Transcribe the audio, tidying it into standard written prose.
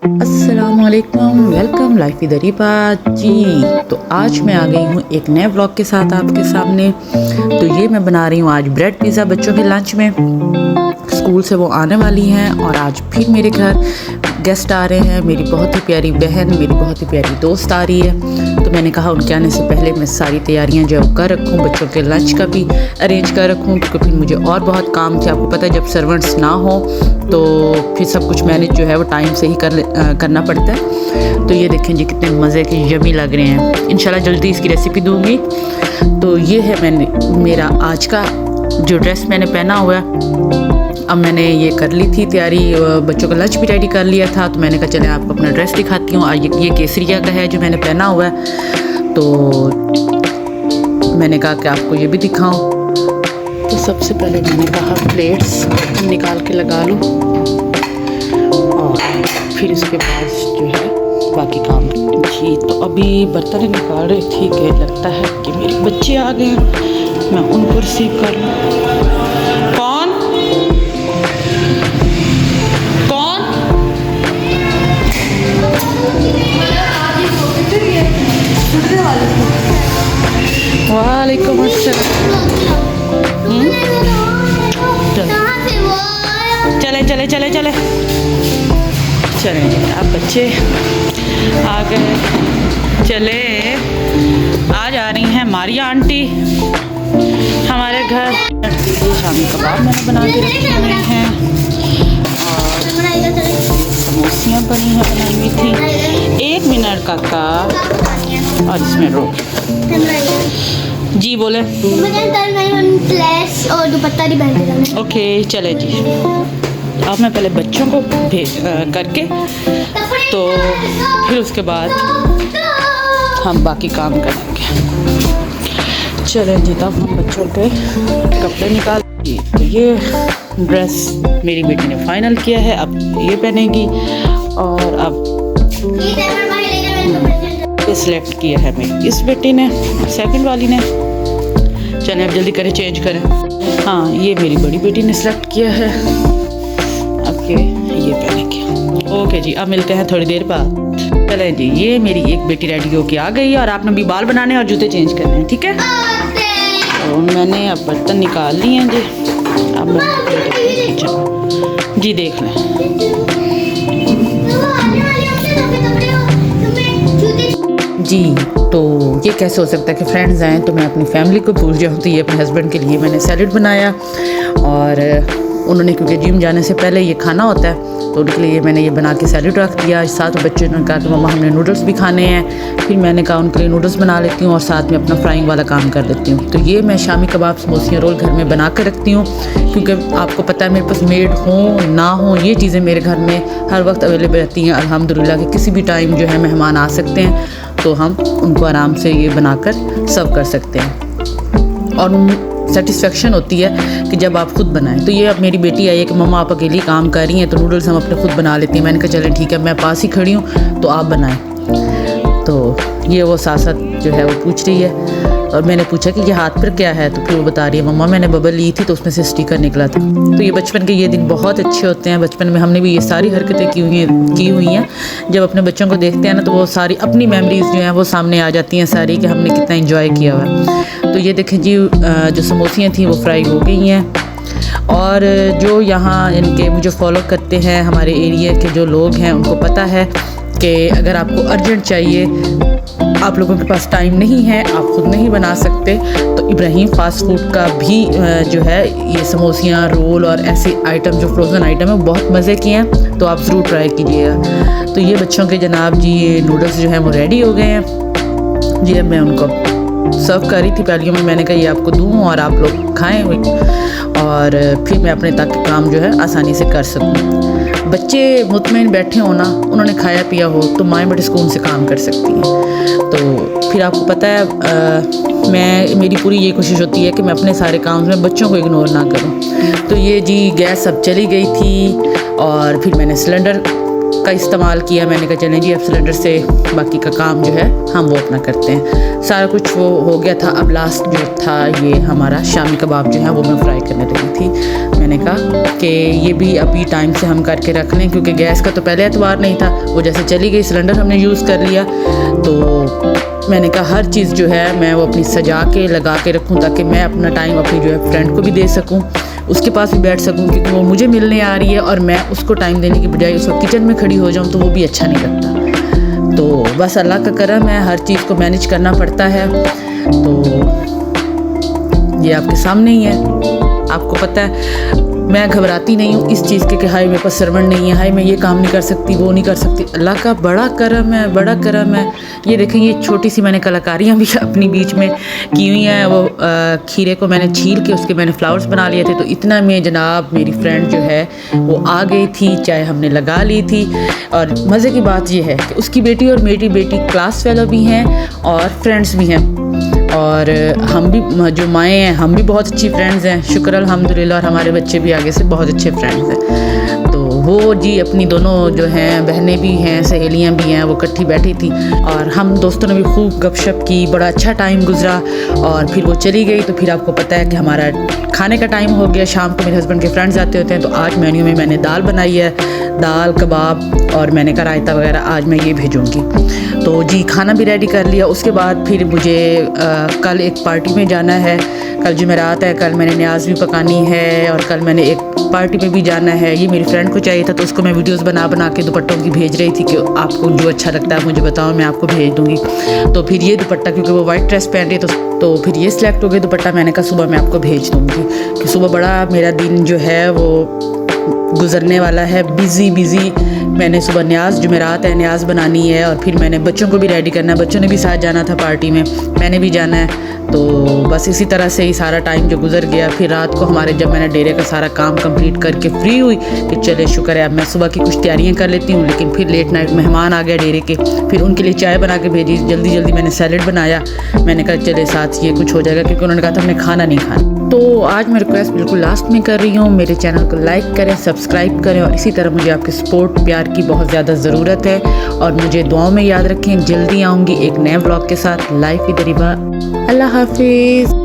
अस्सलामुअलैकुम, welcome life with Areeba जी। तो आज मैं आ गई हूँ एक नए व्लॉग के साथ आपके सामने। तो ये मैं बना रही हूँ आज ब्रेड पिज़्ज़ा बच्चों के लंच में। स्कूल से वो आने वाली हैं और आज फिर मेरे घर गेस्ट आ रहे हैं। मेरी बहुत ही प्यारी बहन, मेरी बहुत ही प्यारी दोस्त आ रही है। तो मैंने कहा उनके आने से पहले मैं सारी तैयारियां जो कर रखूं, बच्चों के लंच का भी अरेंज कर रखूं, क्योंकि फिर मुझे और बहुत काम थे। आपको पता है जब सर्वेंट्स ना हो तो फिर सब कुछ मैनेज जो है वो टाइम से ही करना पड़ता है। तो ये देखें जी कितने मज़े के यमी लग रहे हैं। इंशाल्लाह जल्दी इसकी रेसिपी दूँगी। तो ये है मेरा आज का जो ड्रेस मैंने पहना हुआ है। अब मैंने ये कर ली थी तैयारी, बच्चों का लंच भी रेडी कर लिया था। तो मैंने कहा चले आपको अपना ड्रेस दिखाती हूँ। आज ये केसरिया का है जो मैंने पहना हुआ है। तो मैंने कहा कि आपको ये भी दिखाऊं। तो सबसे पहले मैंने कहा प्लेट्स निकाल के लगा लूँ और फिर उसके बाद जो है बाकी काम जी। तो अभी बर्तन निकाल रही थी कि लगता है कि मेरे बच्चे आ गए हैं, मैं उनको रिसीव कर लूँ। वालेकुम अस्सलाम। चले चले चले चले चले आप बच्चे आ गए। चले आ जा रही हैं मारिया आंटी हमारे घर। शामी कबाब मैंने बना के रखे हुए हैं और समोसियाँ बनी हैं, बनाई हुई थी। 1 मिनट का और इसमें रोटी जी बोले और दुपट्टा नहीं पहन। ओके चले जी। अब मैं पहले बच्चों को भेज करके तो फिर उसके बाद हम बाकी काम करेंगे। चलें जी। तब हम बच्चों के कपड़े निकाल जी। तो ये ड्रेस मेरी बेटी ने फाइनल किया है, अब ये पहनेगी। और अब सिलेक्ट किया है मेरी इस बेटी ने, सेकंड वाली ने। चलें अब जल्दी करें, चेंज करें। हाँ ये मेरी बड़ी बेटी ने सिलेक्ट किया है, अब ये पहनेंगे। ओके जी, अब मिलते हैं थोड़ी देर बाद। चलें जी, ये मेरी एक बेटी रेडी होके आ गई है और आपने भी बाल बनाने और जूते चेंज करने हैं, ठीक है। तो मैंने अब बर्तन निकाल लिए हैं जी। अब मैं किचन जी देख लें जी। तो ये कैसे हो सकता है कि फ्रेंड्स आएँ तो मैं अपनी फैमिली को भूल जाऊँ। तो ये अपने हस्बैंड के लिए मैंने सैलेड बनाया और उन्होंने क्योंकि जिम जाने से पहले ये खाना होता है तो उनके लिए मैंने ये बना के सैलेड रख दिया। साथ बच्चों ने कहा कि मम्मा हमने नूडल्स भी खाने हैं। फिर मैंने कहा उनके लिए नूडल्स बना लेती हूँ और साथ में अपना फ्राइंग वाला काम कर देती हूँ। तो ये मैं शामी कबाब समोसियाँ रोल घर में बना कर रखती हूँ, क्योंकि आपको पता है मेरे पास मेड हो ना हो ये चीज़ें मेरे घर में हर वक्त अवेलेबल रहती हैं। अल्हम्दुलिल्लाह कि किसी भी टाइम जो है मेहमान आ सकते हैं तो हम उनको आराम से ये बनाकर सर्व कर सकते हैं। और सेटिस्फेक्शन होती है कि जब आप खुद बनाएं। तो ये अब मेरी बेटी आई है कि मम्मा आप अकेली काम कर रही हैं तो नूडल्स हम अपने खुद बना लेते हैं। मैंने कहा चलें ठीक है, मैं पास ही खड़ी हूँ तो आप बनाएं। तो ये वो साथ साथ जो है वो पूछ रही है और मैंने पूछा कि ये हाथ पर क्या है, तो फिर वो बता रही है मम्मा मैंने बबल ली थी तो उसमें से स्टिकर निकला था। तो ये बचपन के ये दिन बहुत अच्छे होते हैं। बचपन में हमने भी ये सारी हरकतें की हुई हैं। जब अपने बच्चों को देखते हैं ना तो वो सारी अपनी मेमोरीज़ जो हैं वो सामने आ जाती हैं सारी, कि हमने कितना एंजॉय किया हुआ है। तो ये देखें जी, जो समोसियाँ थी वो फ्राई हो गई हैं। और जो यहाँ इनके मुझे फॉलो करते हैं हमारे एरिया के जो लोग हैं उनको पता है कि अगर आपको अर्जेंट चाहिए, आप लोगों के पास टाइम नहीं है, आप खुद नहीं बना सकते, तो इब्राहिम फ़ास्ट फूड का भी जो है ये समोसियाँ रोल और ऐसे आइटम जो फ्रोज़न आइटम है वो बहुत मज़े के हैं। तो आप ज़रूर ट्राई कीजिएगा। तो ये बच्चों के जनाब जी ये नूडल्स जो हैं वो रेडी हो गए हैं जी। अब मैं उनको सर्व कर रही थी पैलियों में। मैंने कहा ये आपको दूँ और आप लोग खाएँ और फिर मैं अपने तक काम जो है आसानी से कर सकूँ। बच्चे मुतमईन बैठे हो ना, उन्होंने खाया पिया हो तो माएँ बड़े सुकून से काम कर सकती हैं। तो फिर आपको पता है मेरी पूरी ये कोशिश होती है कि मैं अपने सारे काम में बच्चों को इग्नोर ना करूं। तो ये जी गैस अब चली गई थी और फिर मैंने सिलेंडर का इस्तेमाल किया। मैंने कहा चलें जी अब सिलेंडर से बाकी का काम जो है हम वो अपना करते हैं। सारा कुछ वो हो गया था। अब लास्ट जो था ये हमारा शामी कबाब जो है वो मैं फ्राई करने लगी थी। मैंने कहा कि ये भी अभी टाइम से हम करके रख लें, क्योंकि गैस का तो पहले एतबार नहीं था, वो जैसे चली गई सिलेंडर हमने यूज़ कर लिया। तो मैंने कहा हर चीज़ जो है मैं वो अपनी सजा के लगा के रखूँ, ताकि मैं अपना टाइम अपनी जो है फ्रेंड को भी दे सकूँ, उसके पास भी बैठ सकूँ, क्योंकि वो मुझे मिलने आ रही है और मैं उसको टाइम देने की बजाय उस वक्त किचन में खड़ी हो जाऊँ तो वो भी अच्छा नहीं लगता। तो बस अल्लाह का करम है, हर चीज़ को मैनेज करना पड़ता है। तो ये आपके सामने ही है। आपको पता है मैं घबराती नहीं हूँ इस चीज़ के कि हाय मेरे पास सर्वेंट नहीं है, हाय मैं ये काम नहीं कर सकती, वो नहीं कर सकती। अल्लाह का बड़ा करम है, बड़ा करम है। ये देखें, ये छोटी सी मैंने कलाकारियाँ भी अपनी बीच में की हुई हैं। वो खीरे को मैंने छील के उसके मैंने फ्लावर्स बना लिए थे। तो इतना में जनाब मेरी फ्रेंड जो है वो आ गई थी, चाय हमने लगा ली थी। और मज़े की बात ये है कि उसकी बेटी और मेरी बेटी क्लास फेलो भी हैं और फ्रेंड्स भी हैं। और हम भी जो माएँ हैं हम भी बहुत अच्छी फ्रेंड्स हैं, शुक्र अल्हम्दुलिल्लाह। और हमारे बच्चे भी आगे से बहुत अच्छे फ्रेंड्स हैं। तो वो जी अपनी दोनों जो हैं बहनें भी हैं, सहेलियां भी हैं, वो इकट्ठी बैठी थी और हम दोस्तों ने भी खूब गपशप की, बड़ा अच्छा टाइम गुजरा। और फिर वो चली गई तो फिर आपको पता है कि हमारा खाने का टाइम हो गया। शाम को मेरे हस्बैंड के फ्रेंड्स आते होते हैं। तो आज मेन्यू में मैंने दाल बनाई है, दाल कबाब, और मैंने कहा रायता वगैरह आज मैं ये भेजूँगी। तो जी खाना भी रेडी कर लिया। उसके बाद फिर मुझे कल एक पार्टी में जाना है, कल जुमेरात है, कल मैंने न्याज भी पकानी है और कल मैंने एक पार्टी में भी जाना है। ये मेरी फ्रेंड को चाहिए था तो उसको मैं वीडियोस बना के दुपट्टों की भेज रही थी कि आपको जो अच्छा लगता है मुझे बताओ, मैं आपको भेज दूँगी। तो फिर ये दुपट्टा, क्योंकि वो वाइट ड्रेस पहन रही है तो फिर ये सिलेक्ट हो गया दुपट्टा। मैंने कहा सुबह मैं आपको भेज दूँगी कि सुबह बड़ा मेरा दिन जो है वो गुजरने वाला है बिज़ी। मैंने सुबह न्याज, जुमेरात है, न्याज बनानी है और फिर मैंने बच्चों को भी रेडी करना है। बच्चों ने भी साथ जाना था पार्टी में, मैंने भी जाना है। तो बस इसी तरह से ही सारा टाइम जो गुजर गया। फिर रात को हमारे जब मैंने डेरे का सारा काम कंप्लीट करके फ्री हुई कि चले शुक्र है अब मैं सुबह की कुछ तैयारियां कर लेती हूँ। लेकिन फिर लेट नाइट मेहमान आ गए डेरे के, फिर उनके लिए चाय बना के भेजी। जल्दी मैंने सैलेड बनाया। मैंने कहा चले साथ ये कुछ हो जाएगा, क्योंकि उन्होंने कहा था हमने खाना नहीं खाना। तो आज मैं रिक्वेस्ट बिल्कुल लास्ट में कर रही हूँ, मेरे चैनल को लाइक करें, सब्सक्राइब करें और इसी तरह मुझे आपके सपोर्ट प्यार की बहुत ज़्यादा ज़रूरत है। और मुझे दुआओं में याद रखें। जल्दी आऊँगी एक नए ब्लॉग के साथ। लाइफ की दरीबा। अल्लाह हाफिज़।